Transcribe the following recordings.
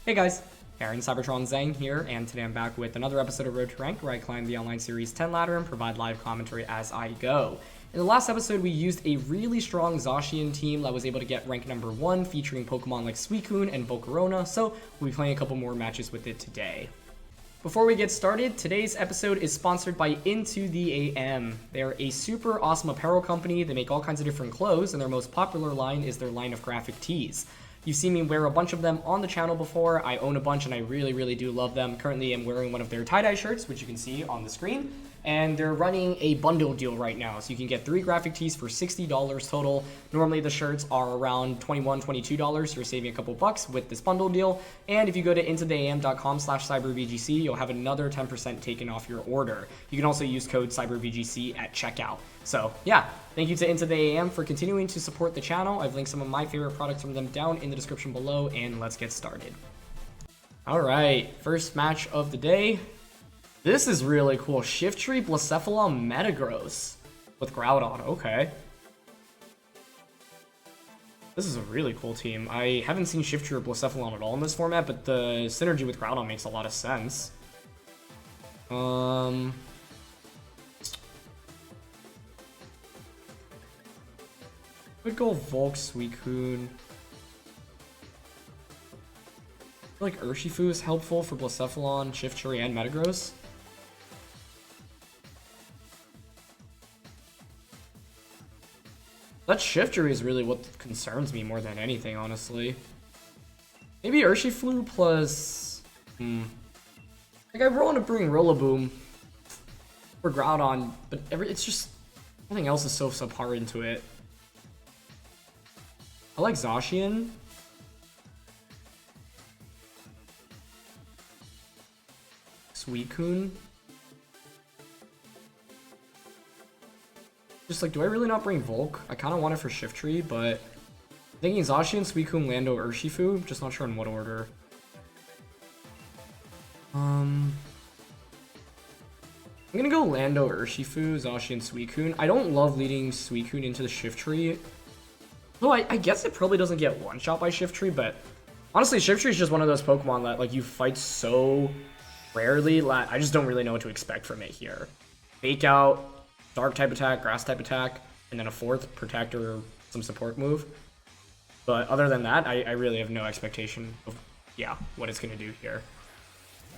Hey guys, Aaron Cybertron Zhang here, and today I'm back with another episode of Road to Rank, where I climb the online series 10 ladder and provide live commentary as I go. In the last episode, we used a really strong Zacian team that was able to get rank number 1, featuring Pokemon like Suicune and Volcarona, so we'll be playing a couple more matches with it today. Before we get started, today's episode is sponsored by Into the AM. They're a super awesome apparel company. They make all kinds of different clothes, and their most popular line is their line of graphic tees. You've seen me wear a bunch of them on the channel before. I own a bunch and I really do love them. Currently I'm wearing one of their tie-dye shirts, which you can see on the screen. And they're running a bundle deal right now. So you can get 3 graphic tees for $60 total. Normally the shirts are around $21, $22. You're saving a couple bucks with this bundle deal. And if you go to intotheam.com/cybervgc, you'll have another 10% taken off your order. You can also use code cybervgc at checkout. So yeah, thank you to Into the AM for continuing to support the channel. I've linked some of my favorite products from them down in the description below, and let's get started. All right, first match of the day. This is really cool. Shiftry, Blacephalon, Metagross with Groudon. Okay. This is a really cool team. I haven't seen Shiftry or Blacephalon at all in this format, but the synergy with Groudon makes a lot of sense. Would go Volk, Suicune. I feel like Urshifu is helpful for Blacephalon, Shiftry, and Metagross. That Shiftry is really what concerns me more than anything, honestly. Maybe Urshifu plus... Like, I want to bring Rillaboom for Groudon, but it's just... Everything else is so subpar into it. I like Zacian. Suicune. Just like, do I really not bring Volk? I kind of want it for Shiftry, but I'm thinking Zacian, Suicune, Lando, Urshifu. Just not sure in what order. I'm gonna go Lando, Urshifu, Zacian, Suicune. I don't love leading Suicune into the Shiftry. Though I guess it probably doesn't get one-shot by Shiftry, but honestly, Shiftry is just one of those Pokemon that like you fight so rarely. I just don't really know what to expect from it here. Fake Out. Dark type attack, grass type attack, and then a 4th protect or some support move. But other than that, I really have no expectation of, what it's going to do here.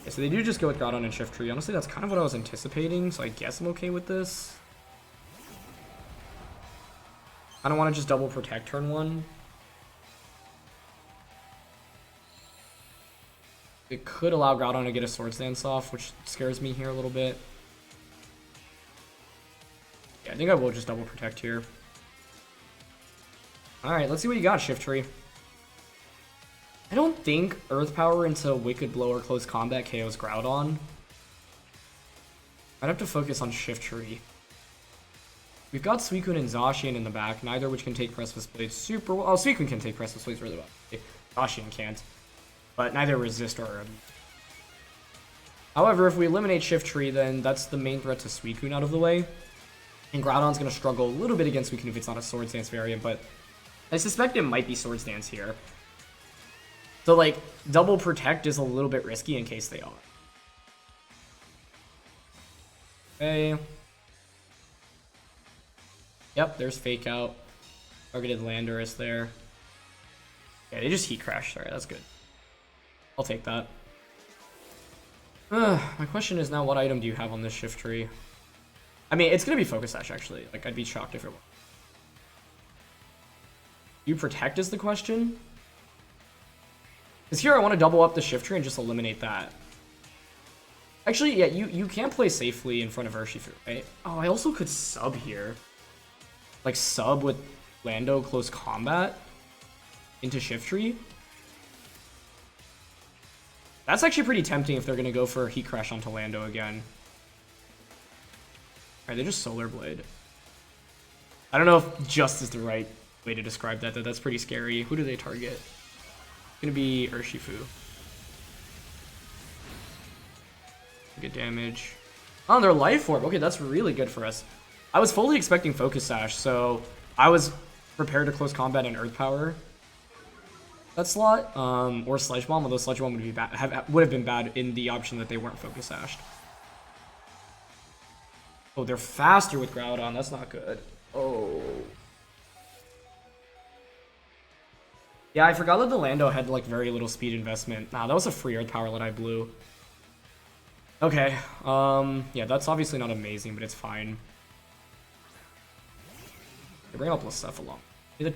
Okay, so they do just go with Groudon and Shiftry. Honestly, that's kind of what I was anticipating, so I guess I'm okay with this. I don't want to just double protect turn 1. It could allow Groudon to get a Swords Dance off, which scares me here a little bit. Yeah, I think I will just double protect here. Alright, let's see what you got, Shiftry. I don't think Earth Power into Wicked Blow or Close Combat KOs Groudon. I'd have to focus on Shiftry. We've got Suicune and Zacian in the back, neither which can take Precipice Blade super well. Oh, Suicune can take Precipice Blades really well. Zacian can't. But neither resist or... However, if we eliminate Shiftry, then that's the main threat to Suicune out of the way. And Groudon's going to struggle a little bit against Suicune if it's not a Swords Dance variant, but I suspect it might be Swords Dance here. So, like, double protect is a little bit risky in case they are. Okay. Yep, there's Fake Out. Targeted Landorus there. Yeah, they just Heat Crash. Sorry, that's good. I'll take that. My question is now, what item do you have on this Shiftry? I mean, it's going to be Focus Sash, actually. Like, I'd be shocked if it was. Do you protect is the question? Because here I want to double up the Shiftry and just eliminate that. Actually, yeah, you can play safely in front of Urshifu, right? Oh, I also could sub here. Like, sub with Lando Close Combat into Shiftry. That's actually pretty tempting if they're going to go for Heat Crash onto Lando again. Alright, they just Solar Blade. I don't know if just is the right way to describe that, though. That's pretty scary. Who do they target? It's gonna be Urshifu. Good damage. Oh, they're Life Orb. Okay, that's really good for us. I was fully expecting Focus Sash, so I was prepared to close combat and Earth Power. that slot, or Sledge Bomb, although Sledge Bomb would be bad, would have been bad in the option that they weren't Focus Sashed. Oh, they're faster with Groudon. That's not good. Oh. Yeah, I forgot that the Lando had like very little speed investment. Nah, that was a free Earth Power that I blew. Okay. Yeah, that's obviously not amazing, but it's fine. They bring up Blacephalon. The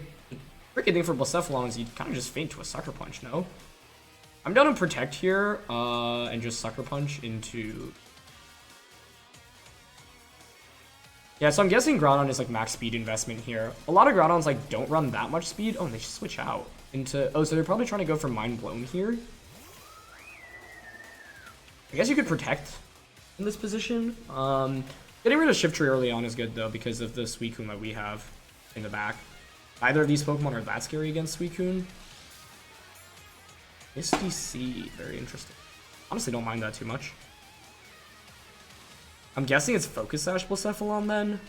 tricky thing for Blacephalon is you kind of just faint to a Sucker Punch, no? I'm down to Protect here, and just Sucker Punch into... Yeah, so I'm guessing Groudon is like max speed investment here. A lot of Groudons like don't run that much speed. Oh, and they just switch out into... Oh, so they're probably trying to go for Mind Blown here. I guess you could Protect in this position. Getting rid of Shiftry early on is good though because of the Suicune that we have in the back. Neither of these Pokemon are that scary against Suicune. Misty Seed, very interesting. Honestly, don't mind that too much. I'm guessing it's Focus Sash Blacephalon then.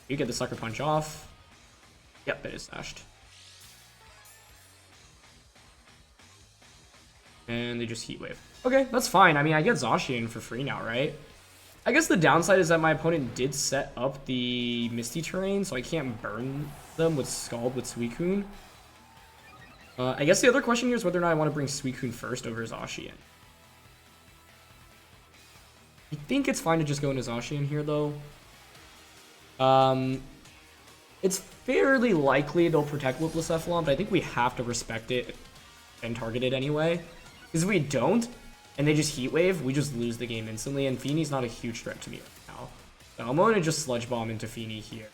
You get the Sucker Punch off. Yep, it is sashed. And they just Heat Wave. Okay, that's fine. I mean, I get Zacian for free now, right? I guess the downside is that my opponent did set up the Misty Terrain, so I can't burn them with Scald with Suicune. I guess the other question here is whether or not I want to bring Suicune first over Zacian. I think it's fine to just go into Zacian here, though. It's fairly likely they'll protect with Blacephalon, but I think we have to respect it and target it anyway. Because if we don't, and they just Heat Wave, we just lose the game instantly, and Fini's not a huge threat to me right now. So I'm going to just Sludge Bomb into Fini here.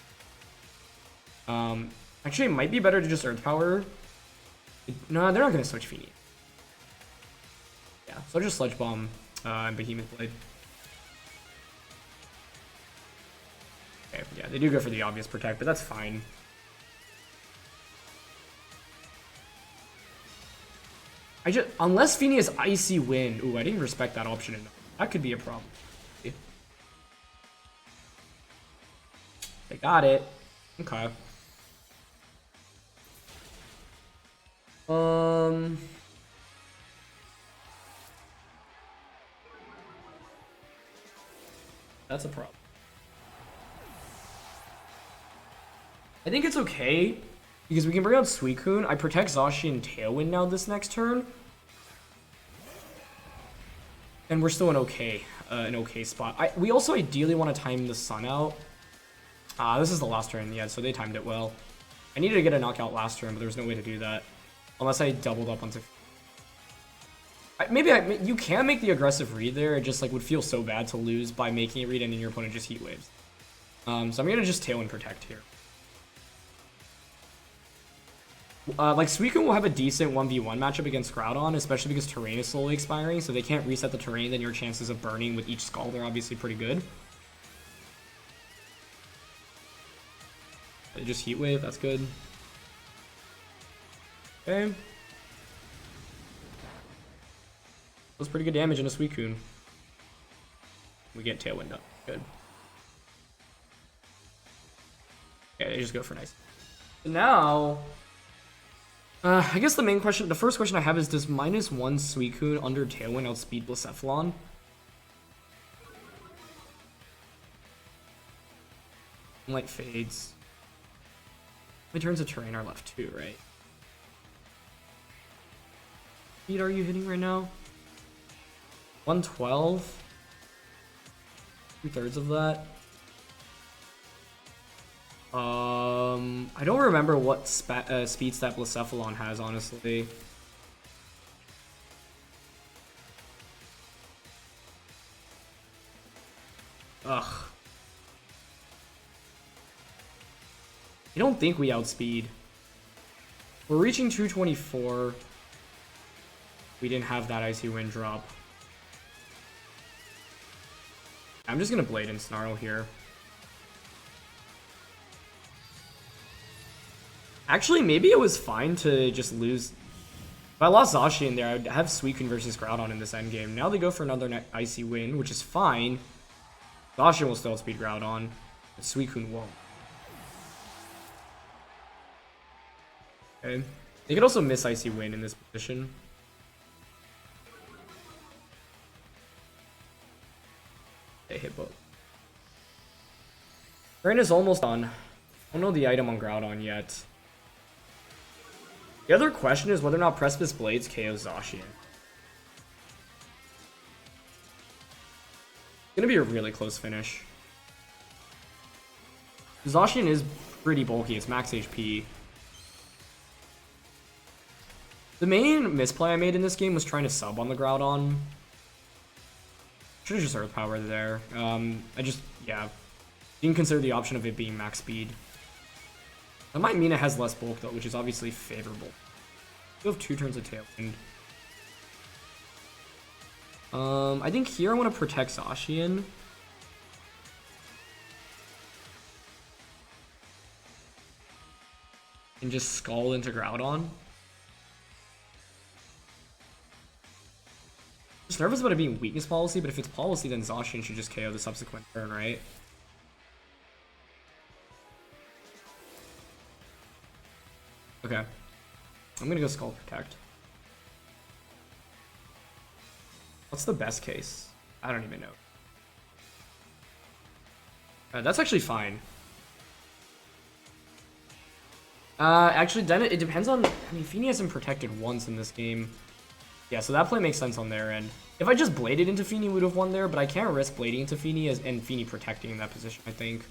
Actually, it might be better to just Earth Power. No, they're not going to switch Fini. Yeah, so I'll just Sludge Bomb and Behemoth Blade. Okay, yeah, they do go for the obvious Protect, but that's fine. Unless Fini has Icy Wind. Ooh, I didn't respect that option enough. That could be a problem. They got it. Okay. That's a problem. I think it's okay. Because we can bring out Suicune. I protect Zacian Tailwind now this next turn. And we're still in an okay spot. We also ideally want to time the Sun out. This is the last turn, yeah, so they timed it well. I needed to get a knockout last turn, but there was no way to do that. Unless I doubled up onto... you can make the aggressive read there, it just like would feel so bad to lose by making it read and then your opponent just Heat Waves. So I'm going to just Tailwind Protect here. Like, Suicune will have a decent 1v1 matchup against Groudon, especially because terrain is slowly expiring, so they can't reset the terrain, then your chances of burning with each Scald are obviously pretty good. Just Heat Wave, that's good. Okay. That's pretty good damage in a Suicune. We get Tailwind up, good. Okay, they just go for nice. So now... I guess the first question I have is, does -1 Suicune under Tailwind outspeed Blacephalon? Light fades. How many turns of terrain are left too, right? What speed are you hitting right now? 112? 2/3 of that? I don't remember what speed stat Blacephalon has, honestly. Ugh. I don't think we outspeed. We're reaching 224. We didn't have that Icy Wind drop. I'm just gonna Blade and Snarl here. Actually, maybe it was fine to just lose. If I lost Zacian there, I'd have Suicune versus Groudon in this endgame. Now they go for another Icy Wind, which is fine. Zacian will still outspeed Groudon, but Suicune won't. Okay. They could also miss Icy Wind in this position. They hit both. Rain is almost done. I don't know the item on Groudon yet. The other question is whether or not Precipice Blades KO Zacian. It's gonna be a really close finish. Zacian is pretty bulky, it's max HP. The main misplay I made in this game was trying to sub on the Groudon. Should've just Earth Power there. Yeah. Didn't consider the option of it being max speed. That might mean it has less bulk though, which is obviously favorable. You have 2 turns of Tailwind. I think here I want to protect Zacian. And just Skull into Groudon. Just nervous about it being weakness policy, but if it's policy, then Zacian should just KO the subsequent turn, right? Okay. I'm gonna go Skull Protect. What's the best case? I don't even know. That's actually fine. Actually, then it depends on... I mean, Fini hasn't protected once in this game. Yeah, so that play makes sense on their end. If I just bladed into Fini, we would have won there, but I can't risk blading into Fini and Fini protecting in that position, I think.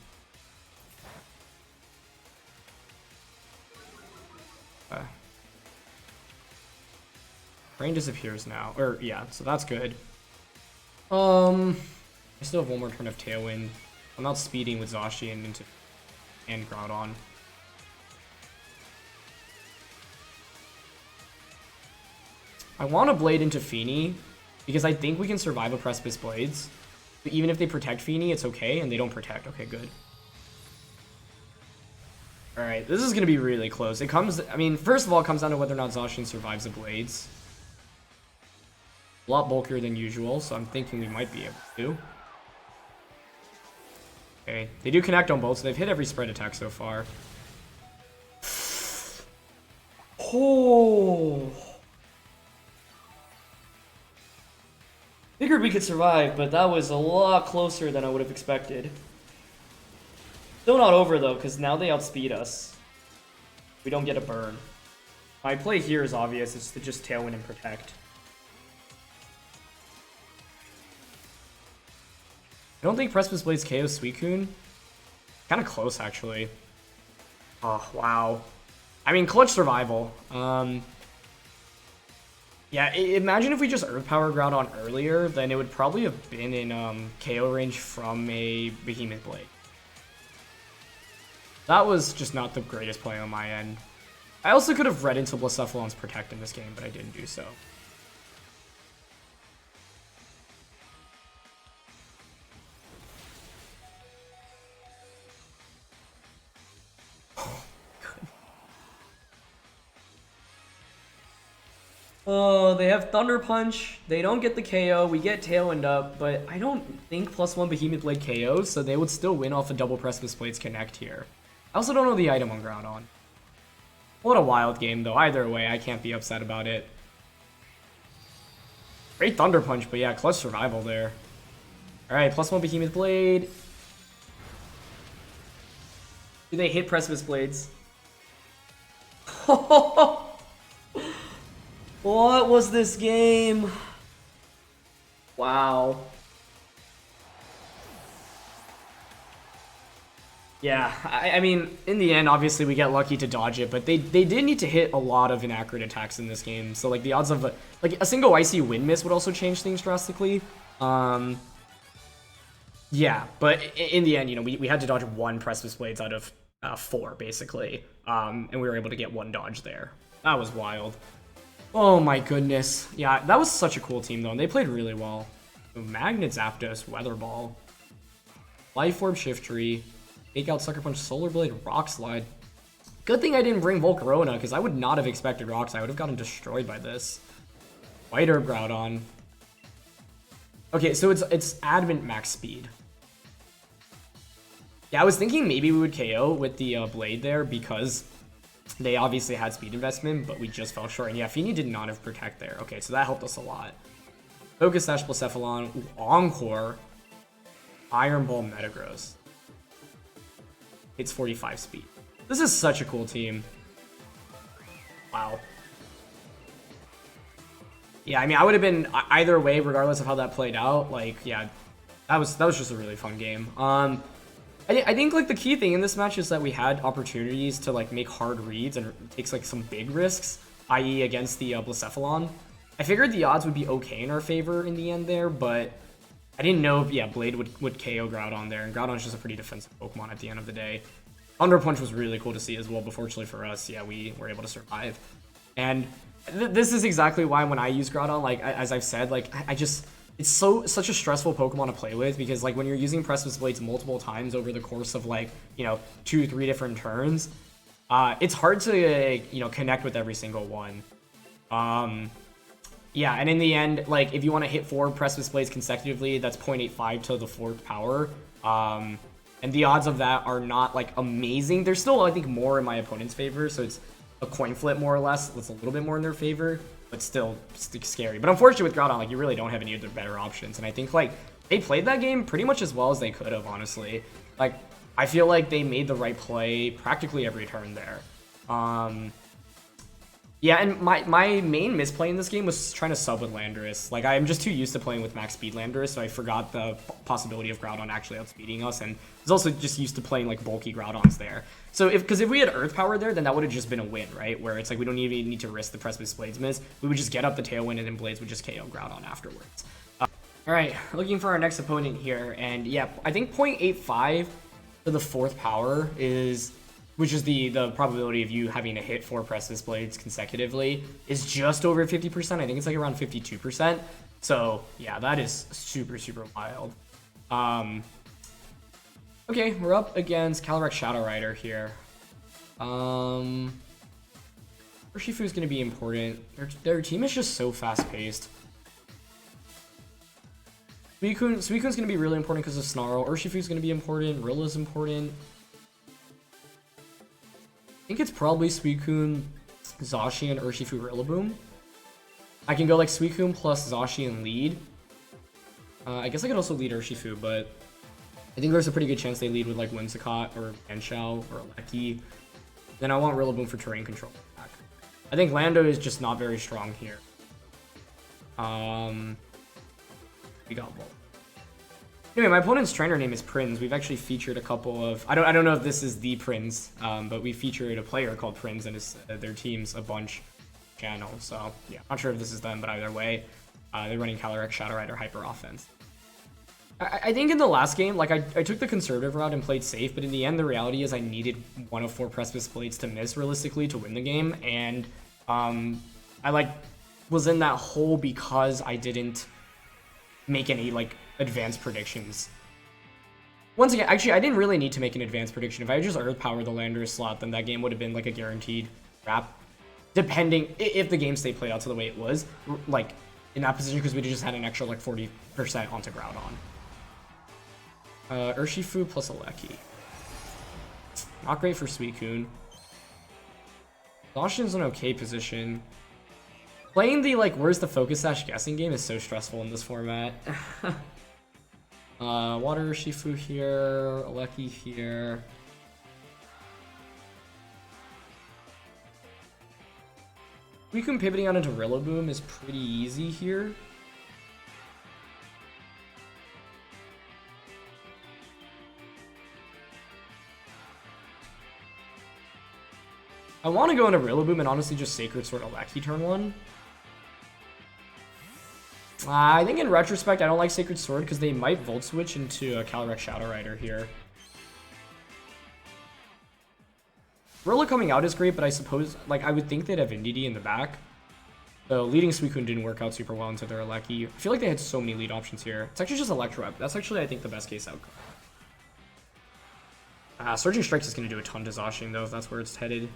Rain disappears now. Or, yeah, so that's good. I still have one more turn of Tailwind. I'm not speeding with Zacian into... and Groudon. I want to Blade into Fini, because I think we can survive a Precipice Blades. But even if they protect Fini, it's okay, and they don't protect. Okay, good. Alright, this is going to be really close. It comes... I mean, first of all, it comes down to whether or not Zacian survives the Blades. A lot bulkier than usual, so I'm thinking we might be able to. Okay, they do connect on both, so they've hit every spread attack so far. Oh! Figured we could survive, but that was a lot closer than I would have expected. Still not over though, because now they outspeed us. We don't get a burn. My play here is obvious, it's to just Tailwind and Protect. I don't think Precipice Blades KO Suicune. Kind of close, actually. Oh, wow. I mean, clutch survival. Yeah, imagine if we just Earth Power Groudon earlier, then it would probably have been in KO range from a Behemoth Blade. That was just not the greatest play on my end. I also could have read into Blacephalon's Protect in this game, but I didn't do so. Oh, they have Thunder Punch. They don't get the KO. We get Tailwind up, but I don't think +1 Behemoth Blade KOs, so they would still win off a double Precipice Blades Connect here. I also don't know the item on Groudon. What a wild game, though. Either way, I can't be upset about it. Great Thunder Punch, but yeah, clutch survival there. Alright, +1 Behemoth Blade. Do they hit Precipice Blades? What was this game? Wow. Yeah, I mean, in the end, obviously we get lucky to dodge it, but they did need to hit a lot of inaccurate attacks in this game. So like the odds of like a single Icy Wind miss would also change things drastically. Yeah, but in the end, you know, we had to dodge 1 Precipice Blades out of 4 basically, and we were able to get 1 dodge there. That was wild. Oh my goodness. Yeah, that was such a cool team though, and they played really well. Magnet Zapdos, Weather Ball, Life Orb Shiftry, Fake Out Sucker Punch, Solar Blade, Rock Slide. Good thing I didn't bring Volcarona, because I would not have expected Rocks. I would have gotten destroyed by this. White Herb Groudon. Okay, so it's Advent max speed. Yeah, I was thinking maybe we would KO with the Blade there, because They obviously had speed investment, but we just fell short. And yeah, Fini did not have Protect there. Okay, so that helped us a lot. Focus Sash, Blacephalon, Encore, Iron Ball, Metagross. It's 45 speed. This is such a cool team. Wow. Yeah, I mean, I would have been either way, regardless of how that played out. Like, yeah, that was just a really fun game. I think like the key thing in this match is that we had opportunities to like make hard reads and takes like some big risks, i.e. against the Blacephalon. I figured the odds would be okay in our favor in the end there, but I didn't know if, yeah, Blade would KO Groudon there, and Groudon's just a pretty defensive Pokemon at the end of the day. Thunder Punch was really cool to see as well, but fortunately for us, yeah, we were able to survive. And this is exactly why when I use Groudon, like, as I've said, like, I just... It's such a stressful Pokemon to play with because, like, when you're using Precipice Blades multiple times over the course of, like, you know, 2-3 different turns, it's hard to, you know, connect with every single one. Yeah, and in the end, like, if you want to hit 4 Precipice Blades consecutively, that's 0.85 to the 4th power. And the odds of that are not, like, amazing. They're still, I think, more in my opponent's favor, so it's a coin flip, more or less. That's a little bit more in their favor. But still scary. But unfortunately with Groudon, like, you really don't have any other better options. And I think, like, they played that game pretty much as well as they could have, honestly. Like, I feel like they made the right play practically every turn there. Yeah, and my main misplay in this game was trying to sub with Landorus. Like, I'm just too used to playing with max speed Landorus, so I forgot the possibility of Groudon actually outspeeding us, and I was also just used to playing, like, bulky Groudons there. So, because if we had Earth Power there, then that would have just been a win, right? Where it's like, we don't even need to risk the Precipice Blades miss. We would just get up the Tailwind, and then Blades would just KO Groudon afterwards. Alright, looking for our next opponent here, and yeah, I think 0.85 to the 4th power is... which is the probability of you having to hit 4 Precipice Blades consecutively, is just over 50%. I think it's like around 52%. So yeah, that is super, super wild. Okay, we're up against Calyrex Shadow Rider here. Urshifu is going to be important. Their team is just so fast-paced. Suicune's going to be really important because of Snarl. Urshifu's going to be important. Rilla's important. I think it's probably Suicune, Zacian, Urshifu, Rillaboom. I can go like Suicune plus Zacian lead. I guess I could also lead Urshifu, but I think there's a pretty good chance they lead with like Whimsicott or Mienshao or Gyarados. Then I want Rillaboom for terrain control. I think Lando is just not very strong here. We got both. Anyway, my opponent's trainer name is Prinz. We've actually featured a couple of... I don't know if this is the Prinz, but we featured a player called Prinz and their team's a bunch channel. So, yeah, not sure if this is them, but either way, they're running Calyrex Shadow Rider Hyper Offense. I think in the last game, like, I took the conservative route and played safe, but in the end, the reality is I needed 1 of 4 Precipice Blades to miss, realistically, to win the game, and I, like, was in that hole because I didn't make any, like, advanced predictions. Once again, actually, I didn't really need to make an advanced prediction. If I just Earth Power the Landorus slot, then that game would have been like a guaranteed wrap. Depending if the game state played out to the way it was, like in that position, because we just had an extra like 40% onto Groudon. Urshifu plus Gyarados. Not great for Suicune. Zacian's an okay position. Playing the like where's the Focus Sash guessing game is so stressful in this format. Water Urshifu here, Gyarados here. Suicune pivoting out into Rillaboom is pretty easy here. I want to go into Rillaboom and honestly just Sacred Sword Gyarados turn 1. I think in retrospect, I don't like Sacred Sword because they might Volt Switch into a Calyrex Shadow Rider here. Rilla coming out is great, but I suppose, like, I would think they'd have Indeedee in the back. So leading Suicune didn't work out super well into their Gyarados. I feel like they had so many lead options here. It's actually just Electro. That's actually, I think, the best case outcome. Surging Strikes is going to do a ton to Zacian, though, if that's where it's headed.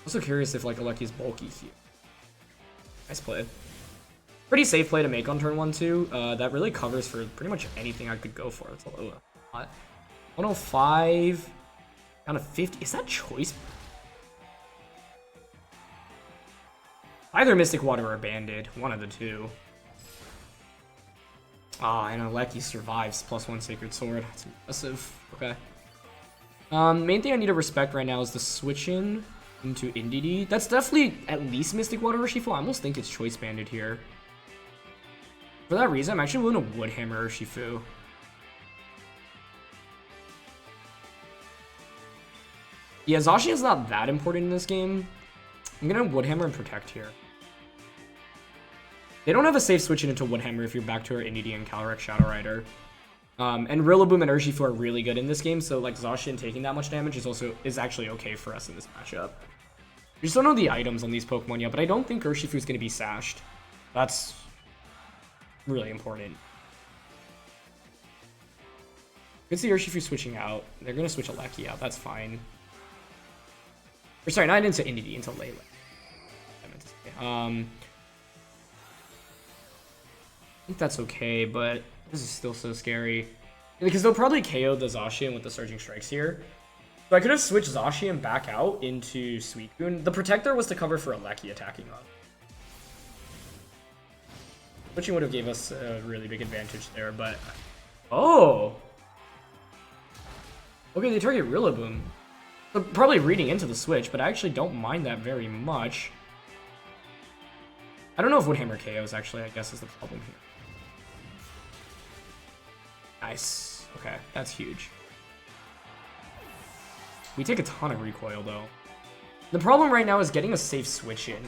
Also curious if, like, Gyarados is bulky here. Nice play. Pretty safe play to make on turn 1, too. That really covers for pretty much anything I could go for. It's a lot. 105. Down to 50. Is that choice? Either Mystic Water or Banded. One of the two. Ah, and Gyarados survives. +1 Sacred Sword. That's impressive. Okay. Main thing I need to respect right now is the switch in into Indeedee. That's definitely at least Mystic Water Urshifu. I almost think it's Choice Banded here. For that reason, I'm actually willing to Wood Hammer Urshifu. Yeah, Zacian's not that important in this game. I'm gonna Wood Hammer and Protect here. They don't have a safe switch in into Wood Hammer if you're back to our Indeedee and Calyrex Shadow Rider. And Rillaboom and Urshifu are really good in this game, so like Zacian taking that much damage is actually okay for us in this matchup. We just don't know the items on these Pokemon yet, but I don't think Urshifu is going to be sashed. That's really important. Good to see Urshifu switching out. They're going to switch Gyarados out. That's fine. Or sorry, not into Indeedee, into Lele. I think that's okay, but this is still so scary. Because they'll probably KO the Zacian with the Surging Strikes here. So I could have switched Zacian back out into Suicune. The Protector was to cover for Gyarados attacking up. Switching would have gave us a really big advantage there, but... Oh! Okay, they target Rillaboom. They're probably reading into the switch, but I actually don't mind that very much. I don't know if Wood Hammer KOs actually, I guess, is the problem here. Nice. Okay, that's huge. We take a ton of recoil, though. The problem right now is getting a safe switch in.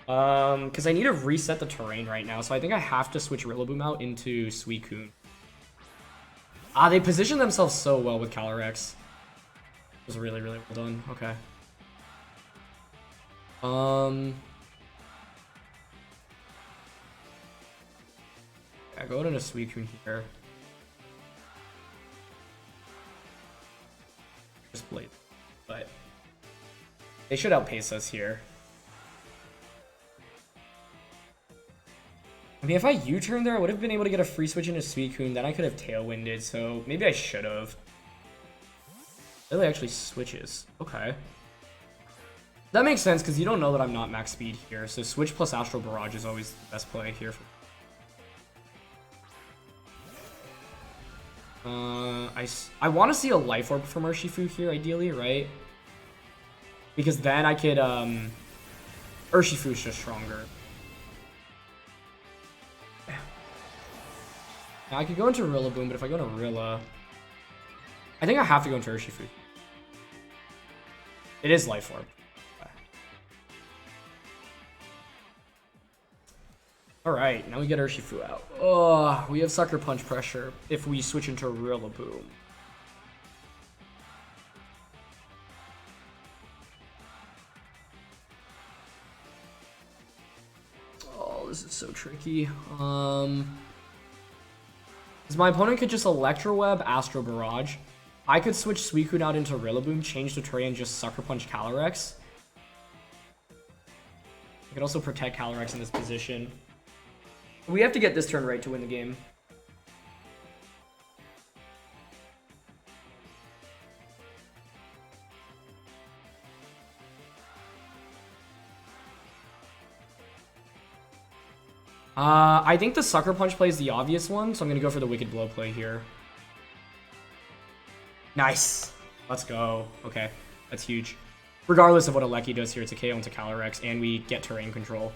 Because I need to reset the terrain right now, so I think I have to switch Rillaboom out into Suicune. Ah, they position themselves so well with Calyrex. It was really, really well done. Okay. Yeah, go into Suicune here. Just Blade. But they should outpace us here. I mean, if I U-turned there, I would have been able to get a free switch into Suicune. Then I could have Tailwinded, so maybe I should have. Lele actually switches. Okay. That makes sense, because you don't know that I'm not max speed here, so switch plus Astral Barrage is always the best play here. I want to see a Life Orb from Urshifu here, ideally, right? Because then I could, Urshifu's just stronger. Now I could go into Rillaboom, but if I go to Rilla, I think I have to go into Urshifu. It is Life Orb. Okay. Alright, now we get Urshifu out. Oh, we have Sucker Punch pressure if we switch into Rillaboom. Oh, this is so tricky. Because my opponent could just Electro Web, Astro Barrage. I could switch Suicune out into Rillaboom, change the terrain, and just Sucker Punch Calyrex. I could also protect Calyrex in this position. We have to get this turn right to win the game. I think the Sucker Punch play is the obvious one, so I'm going to go for the Wicked Blow play here. Nice. Let's go. Okay, that's huge. Regardless of what Gyarados does here, it's a KO into Calyrex, and we get terrain control.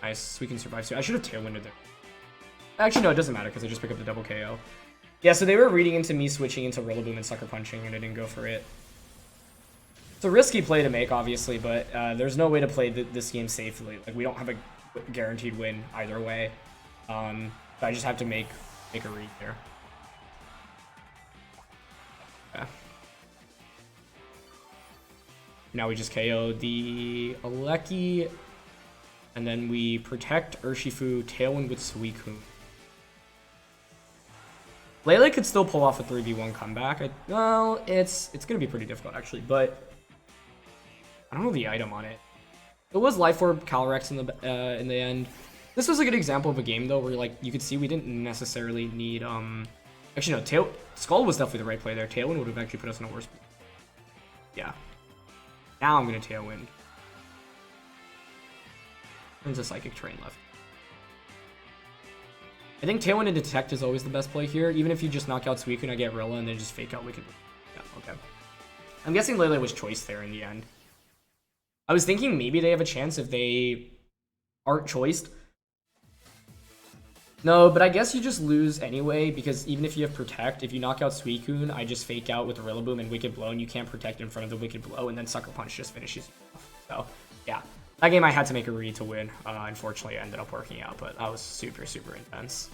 Nice, we can survive too. I should have Tailwinded there. Actually, no, it doesn't matter, because I just pick up the double KO. Yeah, so they were reading into me switching into Rillaboom and Sucker Punching, and I didn't go for it. It's a risky play to make, obviously, but there's no way to play this game safely. Like, we don't have a guaranteed win either way. So I just have to make a read there. Yeah. Now we just KO the Gyarados, and then we protect Urshifu, Tailwind with Suicune. Lele could still pull off a 3v1 comeback. Well, it's going to be pretty difficult, actually, but I don't know the item on it. It was Life Orb Calyrex in the end. This was a good example of a game, though, where like you could see we didn't necessarily need a Actually, no, Skull was definitely the right play there. Tailwind would have actually put us in a worse... Yeah. Now I'm going to Tailwind. There's a Psychic Terrain left. I think Tailwind and Detect is always the best play here. Even if you just knock out Suicune, I get Rilla, and then just fake out Wicked. Yeah, okay. I'm guessing Lele was choice there in the end. I was thinking maybe they have a chance if they aren't choiced. No, but I guess you just lose anyway, because even if you have Protect, if you knock out Suicune, I just fake out with the Rillaboom and Wicked Blow, and you can't Protect in front of the Wicked Blow, and then Sucker Punch just finishes you off. So, yeah. That game I had to make a read to win. Unfortunately, it ended up working out, but that was super, super intense.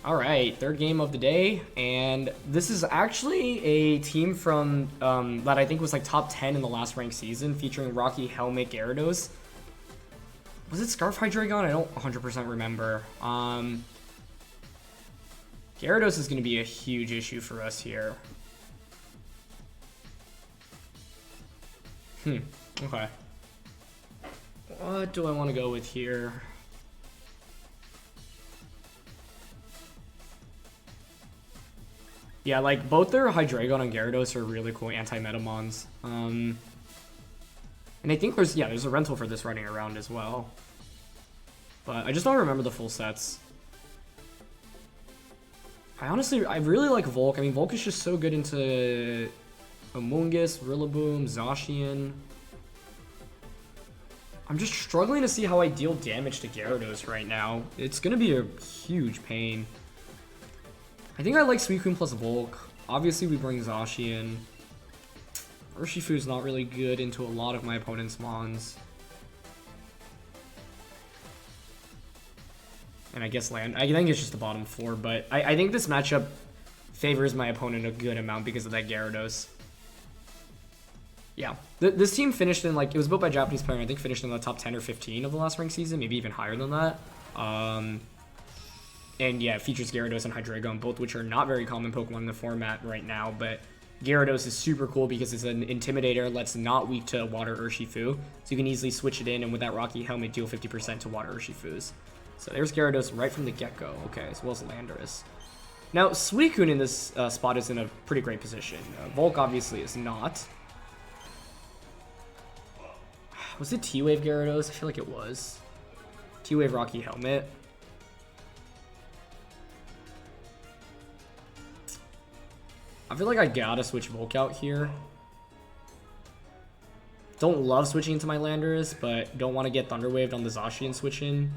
Alright, third game of the day, and this is actually a team from, that I think was like top 10 in the last ranked season, featuring Rocky Helmet Gyarados. Was it Scarf Hydreigon? I don't 100% remember. Gyarados is going to be a huge issue for us here. Okay. What do I want to go with here? Yeah, like, both their Hydreigon and Gyarados are really cool anti-Metamons. And I think there's a rental for this running around as well. But I just don't remember the full sets. I really like Volk. I mean, Volk is just so good into Amoonguss, Rillaboom, Zacian. I'm just struggling to see how I deal damage to Gyarados right now. It's going to be a huge pain. I think I like Suicune plus Volk. Obviously, we bring Zacian. Urshifu's not really good into a lot of my opponent's mons. And I guess I think it's just the bottom 4, but I think this matchup favors my opponent a good amount because of that Gyarados. Yeah, this team finished in, like, it was built by a Japanese player, I think finished in the top 10 or 15 of the last ranked season, maybe even higher than that. And yeah, it features Gyarados and Hydreigon, both which are not very common Pokemon in the format right now, but Gyarados is super cool because it's an Intimidator that's not weak to Water Urshifu, so you can easily switch it in, and with that Rocky Helmet, deal 50% to Water Urshifus. So there's Gyarados right from the get-go, okay, as well as Landorus. Now, Suicune in this spot is in a pretty great position. Volk obviously is not. Was it T-Wave Gyarados? I feel like it was. T-Wave Rocky Helmet. I feel like I gotta switch Volk out here. Don't love switching into my Landorus, but don't want to get Thunder Waved on the Zacian switch in.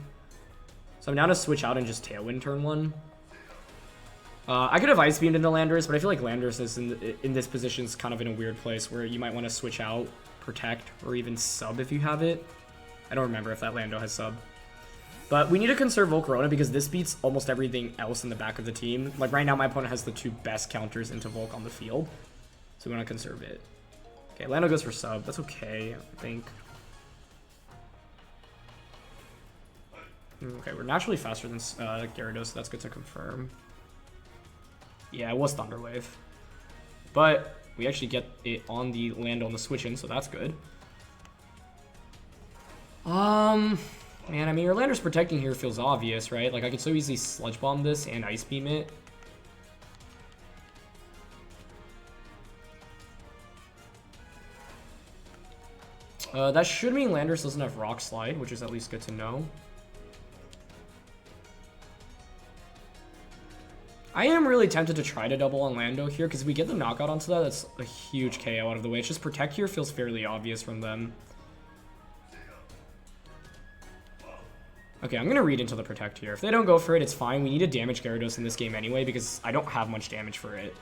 So I'm down to switch out and just Tailwind turn 1. I could have Ice Beamed into Landorus, but I feel like Landorus is in this position is kind of in a weird place where you might want to switch out, Protect, or even Sub if you have it. I don't remember if that Lando has Sub. But we need to conserve Volcarona because this beats almost everything else in the back of the team. Like right now, my opponent has the 2 best counters into Volk on the field. So we want to conserve it. Okay, Lando goes for Sub. That's okay, I think. Okay, we're naturally faster than Gyarados, so that's good to confirm. Yeah, it was Thunder Wave. But we actually get it on the Lando on the switch-in, so that's good. Man, I mean, your Landorus protecting here feels obvious, right? Like, I could so easily Sludge Bomb this and Ice Beam it. That should mean Landorus doesn't have Rock Slide, which is at least good to know. I am really tempted to try to double on Lando here, because if we get the knockout onto that, that's a huge KO out of the way. It's just Protect here feels fairly obvious from them. Okay, I'm going to read into the Protect here. If they don't go for it, it's fine. We need to damage Gyarados in this game anyway, because I don't have much damage for it.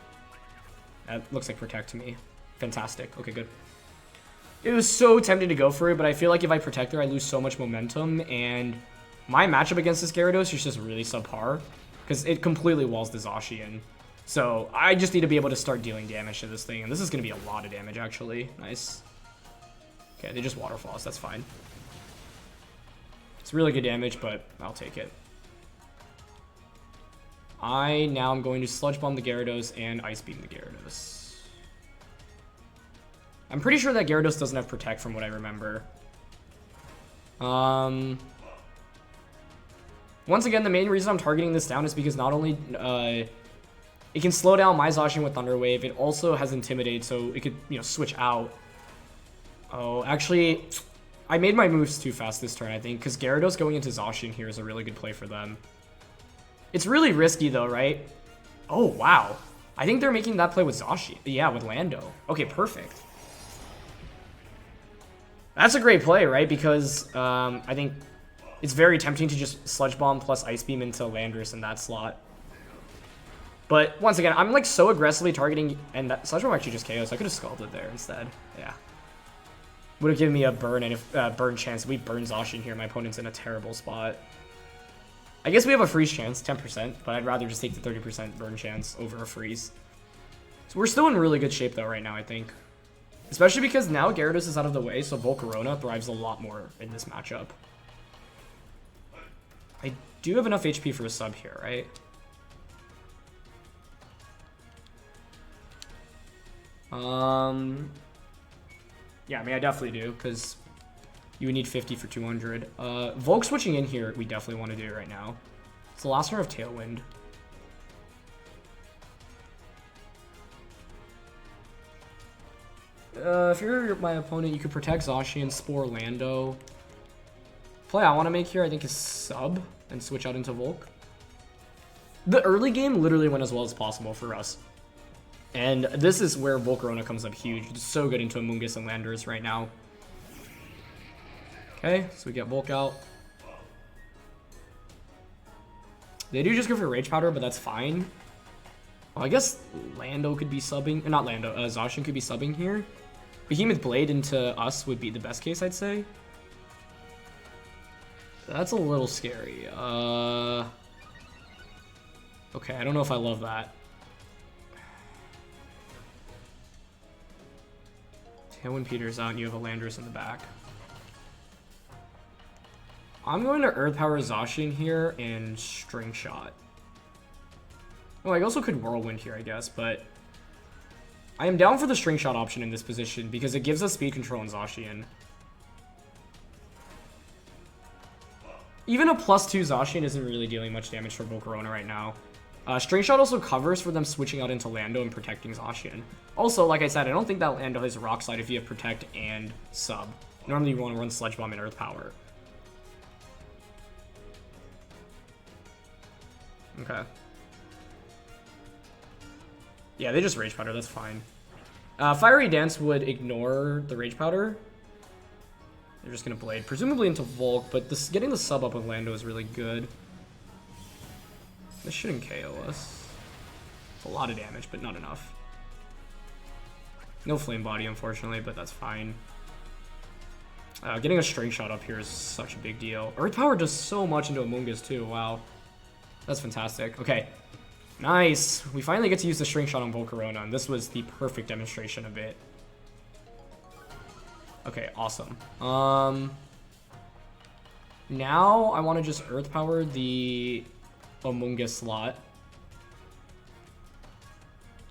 That looks like Protect to me. Fantastic. Okay, good. It was so tempting to go for it, but I feel like if I Protect her, I lose so much momentum, and my matchup against this Gyarados is just really subpar, because it completely walls the Zacian. So I just need to be able to start dealing damage to this thing, and this is going to be a lot of damage, actually. Nice. Okay, they just Waterfalls. That's fine. It's really good damage, but I'll take it. Now I'm going to Sludge Bomb the Gyarados and Ice Beam the Gyarados. I'm pretty sure that Gyarados doesn't have Protect from what I remember. Once again, the main reason I'm targeting this down is because not only It can slow down my Zacian with Thunder Wave. It also has Intimidate, so it could, switch out. Oh, actually, I made my moves too fast this turn, I think, because Gyarados going into Zacian here is a really good play for them. It's really risky, though, right? Oh, wow. I think they're making that play with Zacian. Yeah, with Lando. Okay, perfect. That's a great play, right? Because I think it's very tempting to just Sludge Bomb plus Ice Beam into Landorus in that slot. But once again, I'm like so aggressively targeting, and that Sludge Bomb actually just KOs. I could have Scalded there instead. Yeah. Would have given me a burn and burn chance. If we burn Zacian here, my opponent's in a terrible spot. I guess we have a freeze chance, 10%, but I'd rather just take the 30% burn chance over a freeze. So we're still in really good shape though right now, I think. Especially because now Gyarados is out of the way, so Volcarona thrives a lot more in this matchup. I do have enough HP for a sub here, right? Yeah, I mean, I definitely do, because you would need 50 for 200. Volk switching in here, we definitely want to do right now. It's the last turn of Tailwind. If you're my opponent, you could protect Zacian, Spore Lando. Play I want to make here, I think, is sub and switch out into Volk. The early game literally went as well as possible for us. And this is where Volcarona comes up huge. It's so good into Amoonguss and Landorus right now. Okay, so we get Volk out. They do just go for Rage Powder, but that's fine. Well, I guess Lando could be subbing. Not Lando, Zacian could be subbing here. Behemoth Blade into us would be the best case, I'd say. That's a little scary. Okay, I don't know if I love that. Tailwind Peter's out and you have a Landorus in the back. I'm going to Earth Power Zacian here and String Shot. Well, I also could Whirlwind here, I guess, but I am down for the String Shot option in this position because it gives us speed control in Zacian. Even a +2 Zacian isn't really dealing much damage for Volcarona right now. String Shot also covers for them switching out into Lando and protecting Zacian. Also, like I said, I don't think that Lando has Rock Slide if you have Protect and Sub. Normally you want to run Sludge Bomb and Earth Power. Okay. Yeah, they just Rage Powder, that's fine. Fiery Dance would ignore the Rage Powder. They're just going to Blade, presumably into Volk, but this, getting the sub up with Lando is really good. This shouldn't KO us. It's a lot of damage, but not enough. No Flame Body, unfortunately, but that's fine. Getting a String Shot up here is such a big deal. Earth Power does so much into Amoonguss too, wow. That's fantastic. Okay, nice. We finally get to use the String Shot on Volcarona, and this was the perfect demonstration of it. Okay, awesome. Now I want to just Earth Power the Amoonguss slot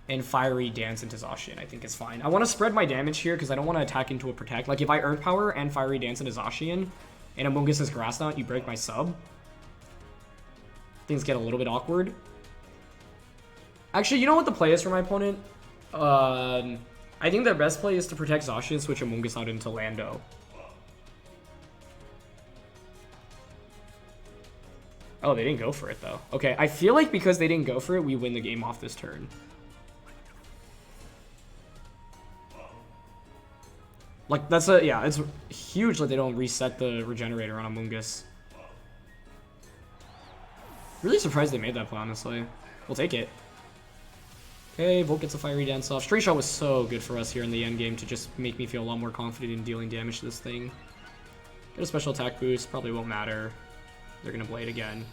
and Fiery Dance into Zacian. I think is fine. I want to spread my damage here because I don't want to attack into a Protect. Like if I Earth Power and Fiery Dance into Zacian and Amoonguss is Grass Knot, you break my sub. Things get a little bit awkward. Actually, you know what the play is for my opponent? I think the best play is to protect Zacian and switch Amoonguss out into Lando. Oh, they didn't go for it, though. Okay, I feel like because they didn't go for it, we win the game off this turn. Like, that's a... Yeah, it's huge that they don't reset the Regenerator on Amoonguss. Really surprised they made that play, honestly. We'll take it. Okay, Volk gets a Fiery Dance off. String Shot was so good for us here in the end game to just make me feel a lot more confident in dealing damage to this thing. Get a special attack boost, probably won't matter. They're gonna Blade again.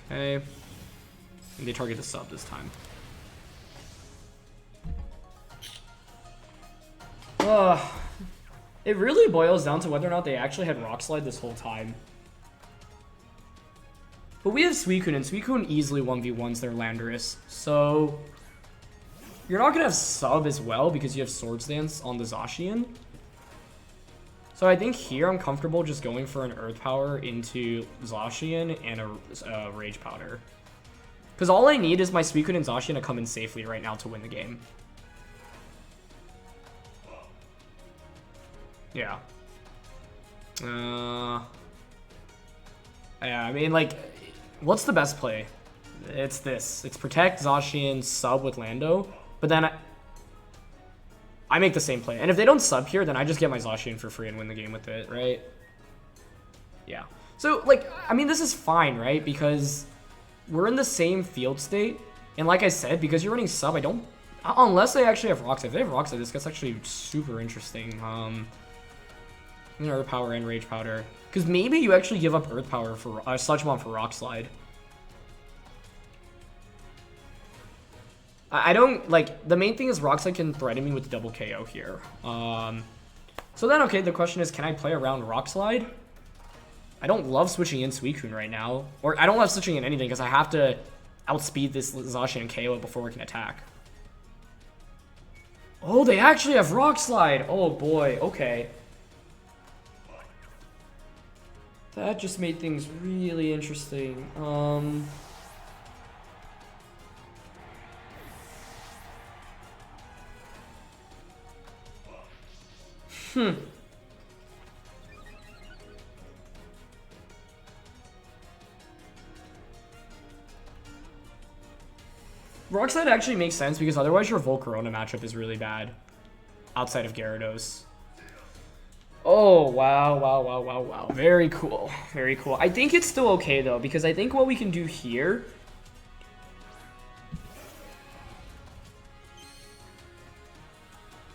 Okay. And they target the sub this time. It really boils down to whether or not they actually had Rock Slide this whole time. But we have Suicune, and Suicune easily 1v1s their Landorus. So you're not gonna have sub as well because you have Swords Dance on the Zacian. So I think here I'm comfortable just going for an Earth Power into Zacian and a Rage Powder. Because all I need is my Suicune and Zacian to come in safely right now to win the game. Yeah. Yeah, I mean, like, what's the best play? It's this. It's protect, Zacian, sub with Lando. But then I make the same play. And if they don't sub here, then I just get my Zacian for free and win the game with it, right? Yeah. So, like, I mean, this is fine, right? Because we're in the same field state. And like I said, because you're running sub, I don't... Unless they actually have Rock Slide. If they have Rock Slide, this gets actually super interesting. Earth Power and Rage Powder. Because maybe you actually give up Earth Power for Sludge Bomb for Rock Slide. I don't, like, the main thing is Rock Slide can threaten me with double KO here. So then, okay, the question is, can I play around Rock Slide? I don't love switching in Suicune right now. Or I don't love switching in anything because I have to outspeed this Zacian and KO it before we can attack. Oh, they actually have Rock Slide. Oh, boy. Okay. That just made things really interesting. Rock Slide actually makes sense because otherwise your Volcarona matchup is really bad outside of Gyarados. Oh, wow, wow, wow, wow, wow. Very cool. Very cool. I think it's still okay, though, because I think what we can do here...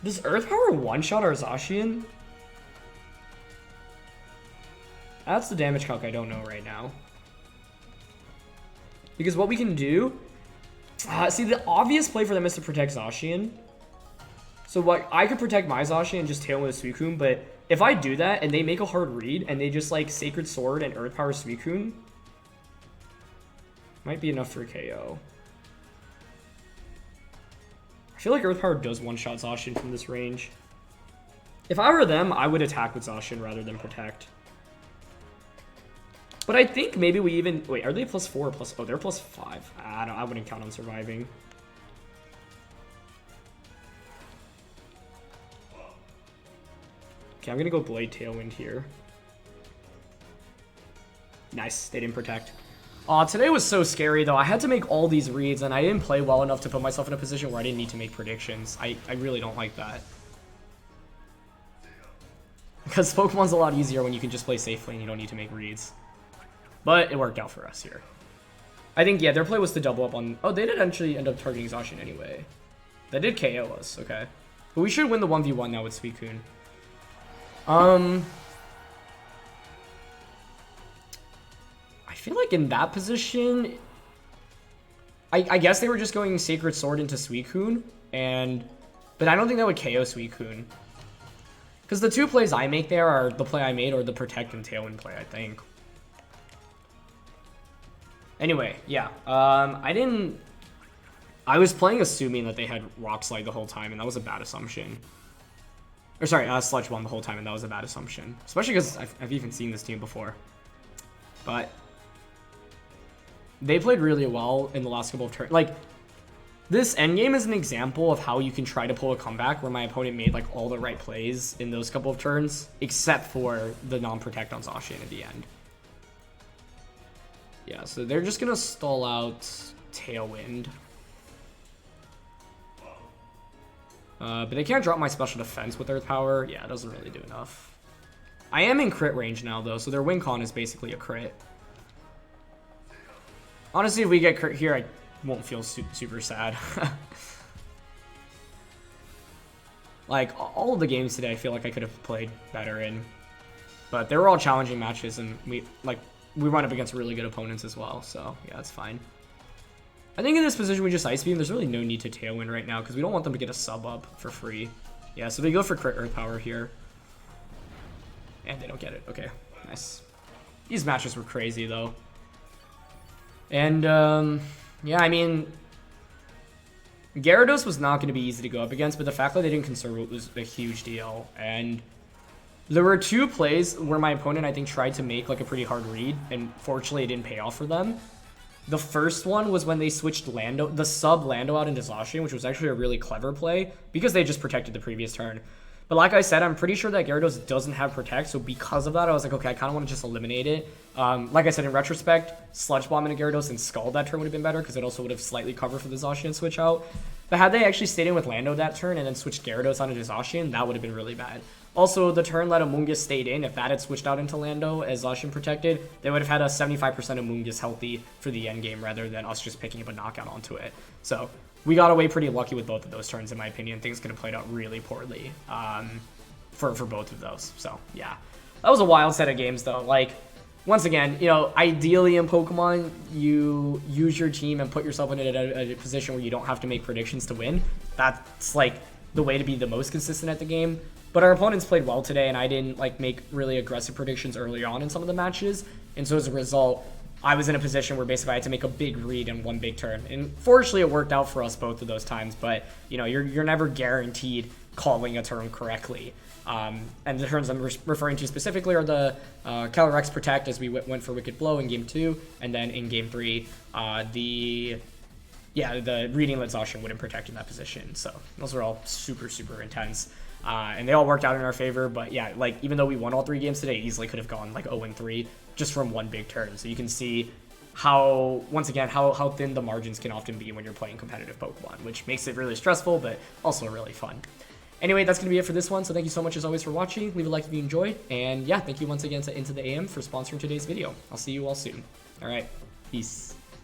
Does Earth Power one-shot our Zacian? That's the damage calc I don't know right now. Because what we can do... see, the obvious play for them is to protect Zacian. So what I could protect my Zacian and just tail with a Suicune, but if I do that and they make a hard read and they just like Sacred Sword and Earth Power Suicune, might be enough for a KO. I feel like Earth Power does one-shot Zacian from this range. If I were them, I would attack with Zacian rather than protect. But I think maybe we even... Wait, are they +4 or +... Oh, they're +5. I wouldn't count on surviving. Okay, I'm going to go Blade Tailwind here. Nice. They didn't protect. Today was so scary, though. I had to make all these reads, and I didn't play well enough to put myself in a position where I didn't need to make predictions. I really don't like that. Because Pokemon's a lot easier when you can just play safely and you don't need to make reads. But it worked out for us here. I think, yeah, their play was to double up on... Oh, they did actually end up targeting Zacian anyway. That did KO us, okay. But we should win the 1v1 now with Suicune. I feel like in that position... I guess they were just going Sacred Sword into Suicune, but I don't think that would KO Suicune. Because the two plays I make there are the play I made or the Protect and Tailwind play, I think. Anyway, yeah. I was playing assuming that they had Rock Slide the whole time, and that was a bad assumption. Or sorry, Sludge Bomb the whole time, and that was a bad assumption. Especially because I've even seen this team before. But they played really well in the last couple of turns. Like, this endgame is an example of how you can try to pull a comeback where my opponent made like all the right plays in those couple of turns, except for the non-protect on Zacian at the end. Yeah, so they're just gonna stall out Tailwind. But they can't drop my special defense with Earth Power. Yeah, it doesn't really do enough. I am in crit range now, though, so their win con is basically a crit. Honestly, if we get crit here, I won't feel super sad. Like, all of the games today, I feel like I could have played better in. But they were all challenging matches, and we run up against really good opponents as well, so yeah, it's fine. I think in this position we just Ice Beam. There's really no need to Tailwind right now because we don't want them to get a sub up for free. Yeah, so they go for crit Earth Power here. And they don't get it. Okay, nice. These matches were crazy though. And yeah, I mean, Gyarados was not going to be easy to go up against, but the fact that they didn't conserve it was a huge deal. And there were two plays where my opponent, I think, tried to make like a pretty hard read, and fortunately it didn't pay off for them. The first one was when they switched the sub Lando out into Zacian, which was actually a really clever play because they just protected the previous turn. But like I said, I'm pretty sure that Gyarados doesn't have Protect, so because of that, I was like, okay, I kind of want to just eliminate it. Like I said, in retrospect, Sludge Bomb into Gyarados and Scald that turn would have been better because it also would have slightly covered for the Zacian switch out. But had they actually stayed in with Lando that turn and then switched Gyarados onto Zacian, that would have been really bad. Also, the turn that Amoonguss stayed in, if that had switched out into Lando as Zacian protected, they would have had a 75% Amoonguss healthy for the end game rather than us just picking up a knockout onto it. So we got away pretty lucky with both of those turns, in my opinion. Things could have played out really poorly for both of those. So yeah, that was a wild set of games though. Like, once again, you know, ideally in Pokemon, you use your team and put yourself in a position where you don't have to make predictions to win. That's like the way to be the most consistent at the game. But our opponents played well today, and I didn't like make really aggressive predictions early on in some of the matches. And so as a result, I was in a position where basically I had to make a big read in one big turn. And fortunately, it worked out for us both of those times. But you know, you're never guaranteed calling a turn correctly. And the turns I'm referring to specifically are the Calyrex Protect, as we went for Wicked Blow in Game 2, and then in Game 3, the reading that Zacian wouldn't protect in that position. So those are all super, super intense. And they all worked out in our favor, but yeah, like even though we won all 3 games today, easily could have gone like 0-3 just from one big turn. So you can see how, once again, how thin the margins can often be when you're playing competitive Pokemon, which makes it really stressful, but also really fun. Anyway, that's going to be it for this one. So thank you so much as always for watching. Leave a like if you enjoyed. And yeah, thank you once again to Into the AM for sponsoring today's video. I'll see you all soon. All right. Peace.